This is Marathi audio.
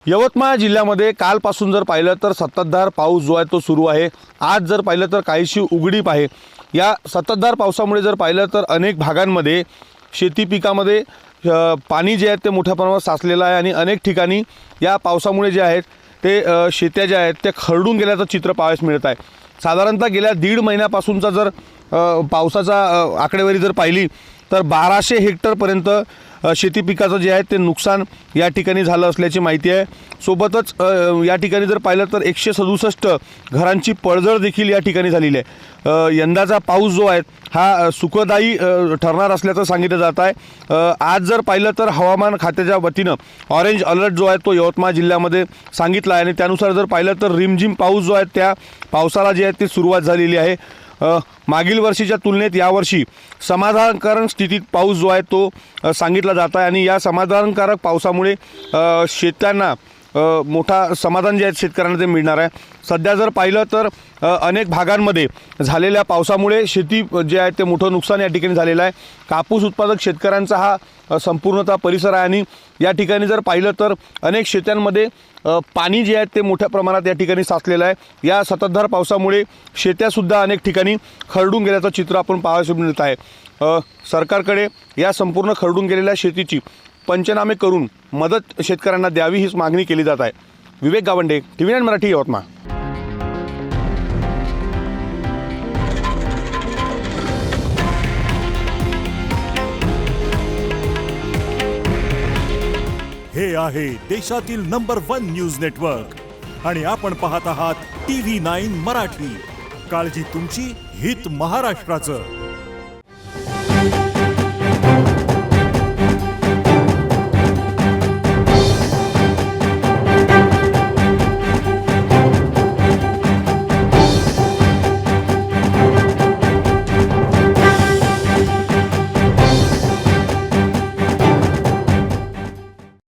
यवतमाळ जिल्ह्यामध्ये कालपासून जर पाहिलं तर संततधार पाऊस जो आहे तो सुरू आहे। आज जर पाहिलं तर काहीशी उघडीप आहे। या संततधार पावसामुळे जर पाहिलं तर अनेक भागांमध्ये शेती पिकामध्ये पाणी जे आहे ते मोठ्या प्रमाणात साचलेलं आहे आणि अनेक ठिकाणी या पावसामुळे जे आहेत ते शेत्या ज्या आहेत ते खरडून गेल्याचं चित्र पाहायला मिळत आहे। साधारणतः गेल्या दीड महिन्यापासूनचा जर पावसाचा आकडेवारी जर पाहिली तर 1200 हेक्टरपर्यंत शेती पिकाचं जे आहे ते नुकसान या ठिकाणी झालं असल्याची माहिती आहे। सोबतच या ठिकाणी जर पाहिलं तर 167 घरांची पडझड देखील या ठिकाणी झालेली आहे। यंदाचा पाऊस जो आहे हा सुखदायी ठरणार असल्याचं सांगितलं जात आहे। आज जर पाहिलं तर हवामान खात्याच्या वतीनं ऑरेंज अलर्ट जो आहे तो यवतमाळ जिल्ह्यामध्ये सांगितला आहे आणि त्यानुसार जर पाहिलं तर रिमझिम पाऊस जो आहे त्या पावसाला जे आहे ती सुरुवात झालेली आहे। मागील वर्षीच्या तुलनेत यावर्षी समाधानकारक स्थितीत पाऊस जो आहे तो सांगितला जात आहे आणि या समाधानकारक पावसामुळे शेतकऱ्यांना मोठा समाधान जे आहे शेतकऱ्यांना ते मिळणार आहे। सध्या जर पाहिलं तर अनेक भागांमध्ये झालेल्या पावसामुळे शेती जे आहे ते मोठं नुकसान या ठिकाणी झालेलं आहे। कापूस उत्पादक शेतकऱ्यांचा हा संपूर्णतः परिसर आहे आणि या ठिकाणी जर पाहिलं तर अनेक शेत्यांमध्ये पाणी जे आहे ते मोठ्या प्रमाणात या ठिकाणी साचलेलं आहे। या संततधार पावसामुळे शेत्यासुद्धा अनेक ठिकाणी खरडून गेल्याचं चित्र आपण पाहायला मिळत आहे। सरकारकडे या संपूर्ण खरडून गेलेल्या शेतीची पंचनामे करून मदत शेतकऱ्यांना द्यावी हीच मागणी केली जात आहे। विवेक गावंडे, TV9 मराठी, यवतमाळ। हे आहे देशातील नंबर 1 न्यूज नेटवर्क आणि आपण पाहत आहात TV9 मराठी। काळजी तुमची, हित महाराष्ट्राचं।